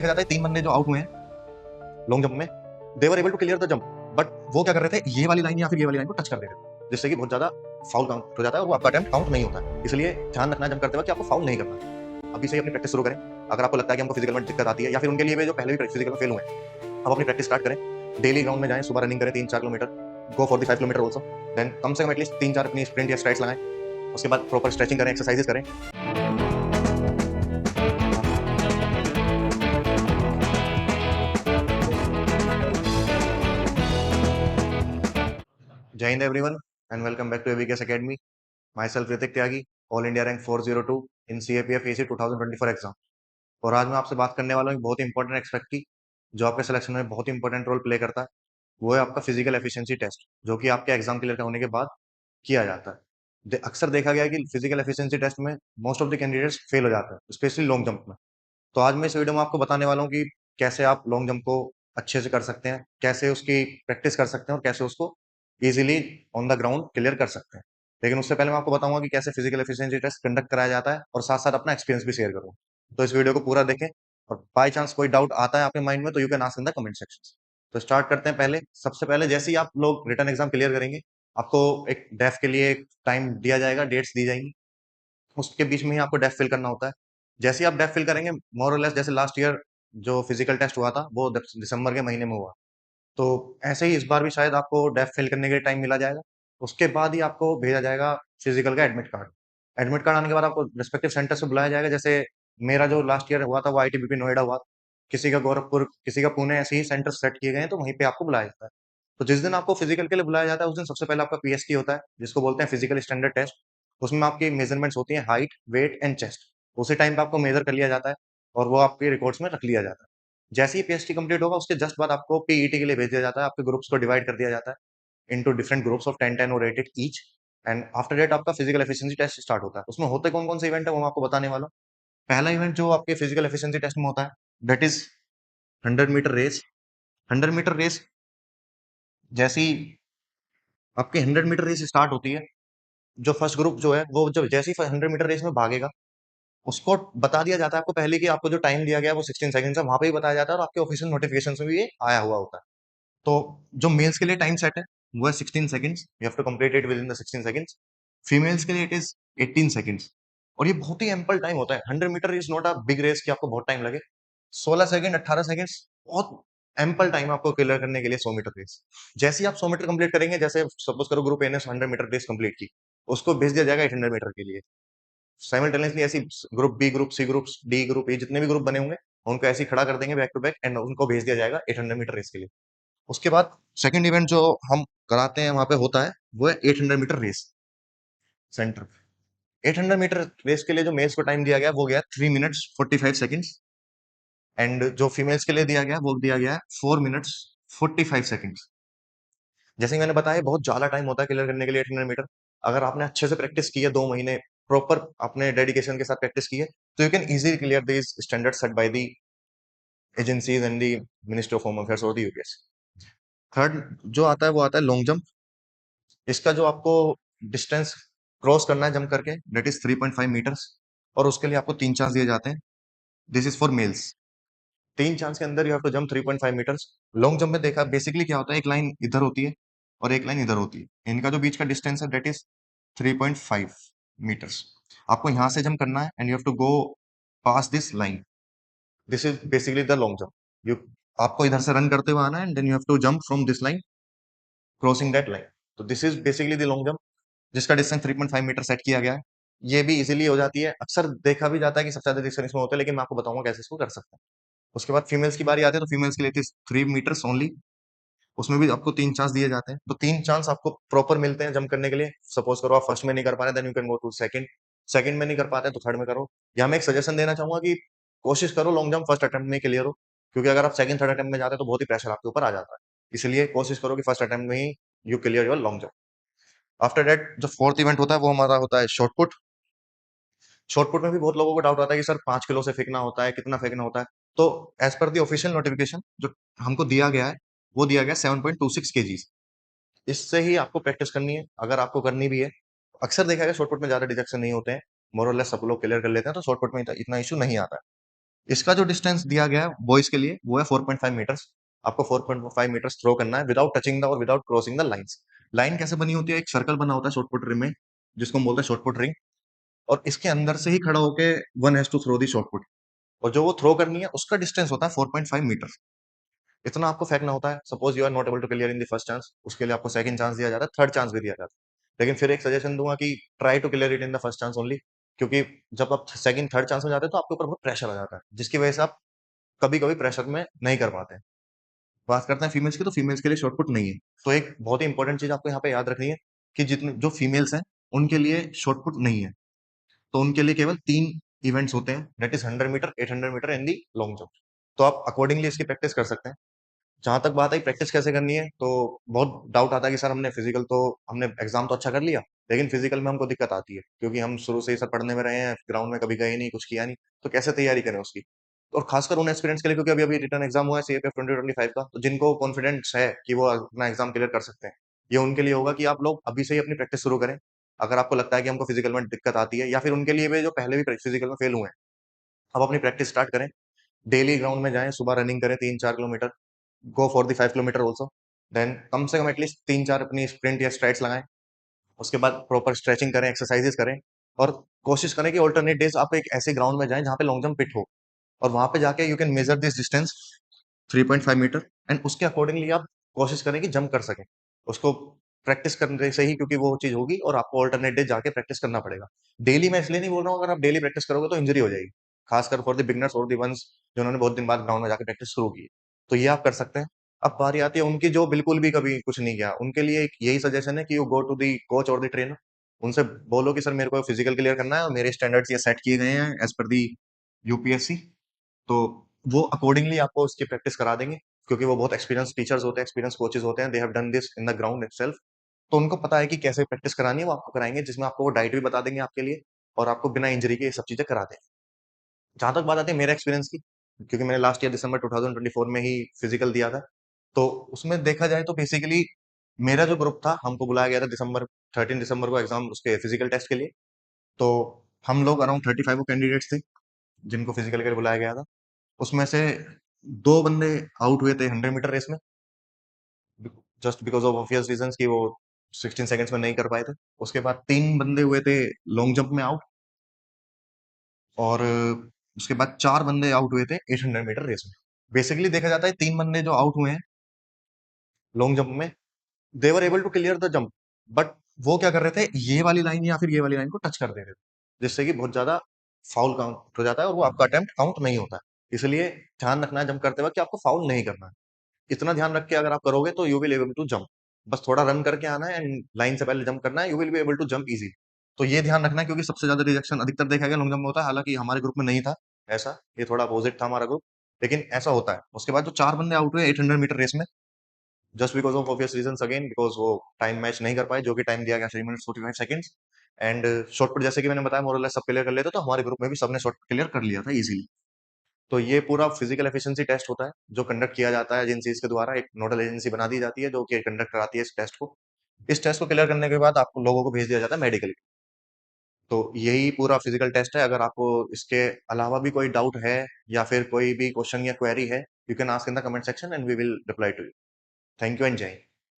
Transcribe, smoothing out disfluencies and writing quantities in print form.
देखा जाता है 3 बंदे जो आउट हुए हैं लॉन्ग जंप में, they were able to clear the jump, but वो क्या कर रहे थे, ये वाली लाइन या फिर ये वाली लाइन को टच कर दे रहे थे, जिससे कि बहुत ज्यादा फाउल काउंट हो जाता है और वो आपका अटेम्प्ट काउंट नहीं होता है। इसलिए ध्यान रखना जंप करते वक्त कि आपको फाउल नहीं करना। अभी से ही अपनी प्रैक्टिस शुरू करें। अगर आपको लगता है कि हमको फिजिकल में दिक्कत आती है या फिर उनके लिए भी जो पहले भी फिजिकल में फेल हुए हैं, अब अपनी प्रैक्टिस स्टार्ट करें। डेली ग्राउंड में जाएं, सुबह रनिंग करें 3-4 kilometre, go for the 5 kilometre also. Then कम से कम एटलीस्ट 3-4 अपनी स्प्रिंट या स्ट्राइड्स लगाएं। उसके बाद प्रॉपर स्ट्रेचिंग करें, एक्सरसाइजेस करें। Jai Hind everyone and welcome back to AVKS academy. Myself Hrithik Tyagi, all India rank 402 in CAPF AC 2024 exam. और आज मैं आपसे बात करने वाला हूँ एक बहुत इंपॉर्टेंट एस्पेक्ट की, जो आपके सिलेक्शन में बहुत इंपॉर्टेंट रोल प्ले करता है। वो है आपका फिजिकल एफिशिएंसी टेस्ट, जो कि आपके एग्जाम क्लियर होने के बाद किया जाता है। अक्सर देखा गया है कि फिजिकल एफिशिएंसी टेस्ट में most of the candidates fail हो जाते हैं, स्पेशली लॉन्ग जंप में। तो आज मैं इस वीडियो में आपको बताने वाला हूँ कि कैसे आप लॉन्ग जंप को अच्छे से कर सकते हैं, कैसे उसकी प्रैक्टिस कर सकते हैं और कैसे उसको easily on the ground clear कर सकते हैं। लेकिन उससे पहले मैं आपको बताऊंगा कि कैसे फिजिकल एफिशिएंसी टेस्ट कंडक्ट कराया जाता है और साथ साथ अपना एक्सपीरियंस भी शेयर करूँ। तो इस वीडियो को पूरा देखें और बाई चांस कोई डाउट आता है आपके माइंड में तो you can ask in the comment section. तो स्टार्ट करते हैं। पहले सबसे पहले जैसे ही आप लोग रिटर्न एग्जाम क्लियर करेंगे, आपको एक डेफ के लिए एक टाइम दिया जाएगा, डेट्स दी जाएंगी। उसके बीच में ही आपको डेफ फिल करना होता है। जैसे ही आप डेफ फिल करेंगे, मोर और लेस जैसे लास्ट ईयर जो फिजिकल टेस्ट हुआ था वो दिसंबर के महीने में हुआ, तो ऐसे ही इस बार भी शायद आपको डेफ फिल करने के लिए टाइम मिला जाएगा। उसके बाद ही आपको भेजा जाएगा फिजिकल का एडमिट कार्ड। एडमिट कार्ड आने के बाद आपको रिस्पेक्टिव सेंटर से बुलाया जाएगा। जैसे मेरा जो लास्ट ईयर हुआ था वो आईटीबीपी नोएडा हुआ, किसी का गोरखपुर, किसी का पुणे, ऐसे ही सेंटर सेट किए गए हैं, तो वहीं पे आपको बुलाया जाता है। तो जिस दिन आपको फिजिकल के लिए बुलाया जाता है उस दिन सबसे पहले आपका पीएसटी होता है, जिसको बोलते हैं फिजिकल स्टैंडर्ड टेस्ट। उसमें आपकी मेजरमेंट्स होती हैं, हाइट, वेट एंड चेस्ट। उसी टाइम पे आपको मेजर कर लिया जाता है और वो आपके रिकॉर्ड्स में रख लिया जाता है। जैसे ही पीएसटी कंप्लीट होगा उसके जस्ट बाद आपको पीईटी के लिए भेज दिया जाता है। आपके ग्रुप्स को डिवाइड कर दिया जाता है इनटू डिफरेंट ग्रुप्स ऑफ 10-10 और 8 ईच। एंड आफ्टर दैट आपका फिजिकल एफिशिएंसी टेस्ट स्टार्ट होता है। उसमें होते कौन कौन से इवेंट है वो मैं आपको बताने वाला हूँ। पहला इवेंट जो आपके फिजिकल एफिशिएंसी टेस्ट में होता है, that is 100 metre race. 100 metre race जैसी आपकी 100 मीटर रेस स्टार्ट होती है, जो फर्स्ट ग्रुप जो है वो जब जैसे ही 100 मीटर रेस में भागेगा, उसको बता दिया जाता है आपको पहले कि आपको जो टाइम दिया गया है वो 16 सेकंड्स है, वहां पे ही बताया जाता है और आपके ऑफिशियल नोटिफिकेशन में भी ये आया हुआ होता है। तो जो मेल्स के लिए टाइम सेट है वो है 16 seconds, you have to complete it within the 16 seconds. Females के लिए इट इज 18 सेकंड्स। और ये बहुत ही एम्पल टाइम होता है। 100 metre is not a big race कि आपको बहुत टाइम लगे। 16 सेकंड, 18 सेकंड्स बहुत एम्पल टाइम आपको क्लियर करने के लिए 100 मीटर रेस। जैसे ही आप 100 मीटर कंप्लीट करेंगे, जैसे सपोज करो ग्रुप ए ने 100 मीटर रेस कंप्लीट की, उसको भेज दिया जाएगा 800 मीटर के लिए। साइमल्टेनियसली ऐसी group B, group C, group D, group A, जितने भी ग्रुप बने होंगे उनको ऐसे ही खड़ा कर देंगे बैक टू बैक एंड उनको भेज दिया जाएगा 800 मीटर रेस के लिए। उसके बाद सेकंड इवेंट जो हम कराते हैं वहां पे होता है वो है 800 metre race centre. 800 metre race के लिए जो मेल्स को टाइम दिया गया वो गया 3 मिनट्स 45 सेकंड्स। एंड जो फीमेल्स के लिए दिया गया वो दिया गया है 4 मिनट्स 45 सेकंड्स। जैसे ही मैंने बताया बहुत ज्यादा टाइम होता है क्लियर करने के लिए 800 मीटर। अगर आपने अच्छे से प्रैक्टिस की है 2 महीने, प्रॉपर अपने डेडिकेशन के साथ प्रैक्टिस की है, तो you can easily clear this standard set by the agencies and the ministry of home affairs और दी यूपीएस। थर्ड जो आता है वो आता है लॉन्ग जंप। इसका जो आपको डिस्टेंस क्रॉस करना है जंप करके, दैट इज 3.5 मीटर्स। और उसके लिए आपको 3 चांस दिए जाते हैं। This is for males. 3 chance के अंदर you have to jump 3.5 metres. Long jump में देखा बेसिकली क्या होता है, एक लाइन इधर होती है और एक लाइन इधर होती है, इनका जो बीच का डिस्टेंस है दैट इज 3.5 मीटर्स। आपको यहां से जंप करना है and you have to go pass this line. This is basically the long jump. You आपको इधर से रन करते हुए आना है and then you have to jump from this line, crossing that line. तो this is basically the long jump, जिसका distance 3.5 metre सेट किया गया है। ये भी इजीली हो जाती है। अक्सर देखा भी जाता है कि सबसे ज्यादा डिस्टेंस इसमें होता है, लेकिन मैं आपको बताऊंगा कैसे इसको कर सकते हैं। उसके बाद फीमेल्स की बारी आती है, तो फीमेल्स के लिए 3 मीटर्स ओनली। उसमें भी आपको 3 चांस दिए जाते हैं। तो 3 चांस आपको प्रॉपर मिलते हैं जंप करने के लिए। सपोज करो आप फर्स्ट में नहीं कर पा रहे, then you can go to second. Second में नहीं कर पाते तो थर्ड में करो। या मैं एक सजेशन देना चाहूंगा कि कोशिश करो लॉन्ग जंप फर्स्ट अटेम्प्ट में क्लियर हो, क्योंकि अगर आप सेकंड थर्ड अटेम्प्ट में जाते हैं तो बहुत ही प्रेशर आपके ऊपर आ जाता है। इसलिए कोशिश करो कि फर्स्ट अटेम्प्ट में ही you clear your long jump. After that जो फोर्थ इवेंट होता है वो हमारा होता है शॉर्ट पुट। शॉर्टपुट में भी बहुत लोगों को डाउट आता है कि सर 5 किलो से फेंकना होता है, कितना फेंकना होता है। तो as per the official notification जो हमको दिया गया है वो दिया गया 7.26 kg। इससे ही आपको प्रैक्टिस करनी है अगर आपको करनी भी है। अक्सर देखा गया शॉर्टपुट में ज्यादा डिजेक्शन नहीं होते हैं, मोर और लेस सब लोग क्लियर कर लेते हैं, तो शॉर्टपुट में इतना इशू नहीं आता है। इसका जो डिस्टेंस दिया गया है बॉयज के लिए वो है 4.5 मीटर्स। आपको 4.5 मीटर्स थ्रो करना है विदाउट टचिंग द और without crossing the lines. Line कैसे बनी होती है, एक सर्कल बना होता है शॉर्ट पुट रिंग में, जिसको हम बोलते हैं शॉर्ट पुट रिंग, और इसके अंदर से ही खड़ा होके one has to throw the shot put, और जो वो थ्रो करनी है उसका डिस्टेंस होता है 4.5 मीटर। इतना आपको फेंकना होता है। Suppose you are not able to clear in the first chance, उसके लिए आपको सेकंड चांस दिया जाता है, थर्ड चांस भी दिया जाता है। लेकिन फिर एक सजेशन दूंगा कि try to clear it in the first chance only, क्योंकि जब आप सेकंड थर्ड चांस में जाते हैं तो आपके ऊपर बहुत प्रेशर आ जाता है, जिसकी वजह से आप कभी कभी प्रेशर में नहीं कर पाते हैं। बात करते हैं फीमेल्स की, तो फीमेल्स के लिए शॉर्टपुट नहीं है। तो एक बहुत ही इंपॉर्टेंट चीज आपको यहाँ पे याद रखनी है कि जितने जो फीमेल्स हैं उनके लिए शॉर्टपुट नहीं है। तो उनके लिए केवल 3 इवेंट्स होते हैं, that is 100 metre, 800 metre and the long jump. तो आप अकॉर्डिंगली इसकी प्रैक्टिस कर सकते हैं। जहां तक बात आई प्रैक्टिस कैसे करनी है, तो बहुत डाउट आता है कि सर हमने फिजिकल तो हमने एग्जाम तो अच्छा कर लिया, लेकिन फिजिकल में हमको दिक्कत आती है क्योंकि हम शुरू से ही सर पढ़ने में रहे हैं, ग्राउंड में कभी गए नहीं, कुछ किया नहीं, तो कैसे तैयारी करें उसकी। और खासकर उन एस्पिरेंट्स के लिए, क्योंकि अभी अभी रिटर्न एग्जाम हुआ है सीएपीएफ 2025 का, तो जिनको कॉन्फिडेंस है कि वो अपना एग्जाम क्लियर कर सकते हैं, ये उनके लिए होगा कि आप लोग अभी से ही अपनी प्रैक्टिस शुरू करें। अगर आपको लगता है कि हमको फिजिकल में दिक्कत आती है, या फिर उनके लिए भी जो पहले भी फिजिकल में फेल हुए हैं, अब अपनी प्रैक्टिस स्टार्ट करें। डेली ग्राउंड में जाएं, सुबह रनिंग करें 3-4 kilometre, go for the 5 kilometre also. Then कम से कम एटलीस्ट 3-4 अपनी स्प्रिंट या स्ट्राइड्स लगाएं। उसके बाद प्रॉपर स्ट्रेचिंग करें, एक्सरसाइजेस करें, और कोशिश करें कि ऑल्टरनेट डेज आप एक ऐसे ग्राउंड में जाएं जहां पे लॉन्ग जंप पिट हो, और वहां पे जाके you can measure this distance 3.5 metre, and उसके अकॉर्डिंगली आप कोशिश करें कि जंप कर सकें उसको। प्रैक्टिस करने से ही, क्योंकि वो चीज होगी, और आपको ऑल्टरनेट डे जाके प्रैक्टिस करना पड़ेगा। डेली मैं इसलिए नहीं बोल रहा हूँ, अगर आप डेली प्रैक्टिस करोगे तो इंजरी हो जाएगी, खासकर फॉर द बिगनर्स और द वंस जिन्होंने बहुत दिन बाद ग्राउंड में जाकर प्रैक्टिस शुरू की। तो ये आप कर सकते हैं। अब बारी आती है उनकी जो बिल्कुल भी कभी कुछ नहीं किया, उनके लिए एक यही सजेशन है कि you go to the coach और द ट्रेनर, उनसे बोलो कि सर मेरे को फिजिकल क्लियर करना है और मेरे स्टैंडर्ड्स ये सेट किए गए हैं एज पर दी यूपीएससी। तो वो अकॉर्डिंगली आपको उसकी प्रैक्टिस करा देंगे, क्योंकि वो बहुत एक्सपीरियंस टीचर्स होते हैं, एक्सपीरियंस कोचेस होते हैं, they have done this in the ground itself. तो उनको पता है कि कैसे प्रैक्टिस करानी है, वो आपको कराएंगे, जिसमें आपको वो डाइट भी बता देंगे आपके लिए, और आपको बिना इंजरी के ये सब चीजें करा देंगे। जहां तक बात आती है मेरे एक्सपीरियंस की, क्योंकि मैंने लास्ट ईयर दिसंबर 2024 में ही फिजिकल दिया था, तो उसमें देखा जाए तो बेसिकली मेरा जो ग्रुप था, हमको बुलाया गया था दिसंबर 13 दिसंबर को एग्जाम उसके फिजिकल टेस्ट के लिए। तो हम लोग अराउंड 35 कैंडिडेट्स थे जिनको फिजिकल के लिए बुलाया गया था। उसमें से 2 बंदे आउट हुए थे 100 मीटर रेस में, just because of obvious reasons कि वो 16 सेकंड्स में नहीं कर पाए थे। उसके बाद 3 बंदे हुए थे लॉन्ग जंप में आउट, और उसके बाद 4 बंदे आउट हुए थे 800 मीटर रेस में। बेसिकली देखा जाता है 3 बंदे जो आउट हुए हैं लॉन्ग जंप में, they were able to clear the jump, but वो क्या कर रहे थे, ये वाली लाइन या फिर ये वाली लाइन को टच कर दे रहे थे, जिससे कि बहुत ज्यादा फाउल काउंट हो जाता है और वो आपका अटेम्प्ट काउंट नहीं होता है। इसलिए ध्यान रखना है जंप करते वक्त कि आपको फाउल नहीं करना है। इतना ध्यान रख के अगर आप करोगे तो you will able to jump. बस थोड़ा रन करके आना है एंड लाइन से पहले जंप करना है, you will be able to jump easy. तो ये ध्यान रखना है, क्योंकि सबसे ज्यादा रिजेक्शन अधिकतर देखा गया लॉन्ग जंप में होता है। हालांकि हमारे ग्रुप में नहीं था ऐसा, ये थोड़ा अपोजिट था हमारा ग्रुप, लेकिन ऐसा होता है। उसके बाद जो 4 बंदे आउट हुए 800 मीटर रेस में, just because of obvious reason, again because वो टाइम मैच नहीं कर पाए, जो कि टाइम दिया गया 3 minute 45 seconds. And shot put जैसे कि मैंने बताया मोरलेस सब क्लियर कर लेते, तो हमारे ग्रुप में भी सबने शॉर्ट क्लियर कर लिया था इजीली। तो ये पूरा फिजिकल एफिशिएंसी टेस्ट होता है जो कंडक्ट किया जाता है एजेंसीज के द्वारा, एक नोडल एजेंसी बना दी जाती है जो कि कंडक्ट कराती है इस टेस्ट को। इस टेस्ट को क्लियर करने के बाद आपको लोगों को भेज दिया जाता है मेडिकल। तो यही पूरा फिजिकल टेस्ट है। अगर आपको इसके अलावा भी कोई डाउट है या फिर कोई भी क्वेश्चन या क्वेरी है, you can ask in the comment section and we will reply to you. Thank you and Jai Hind.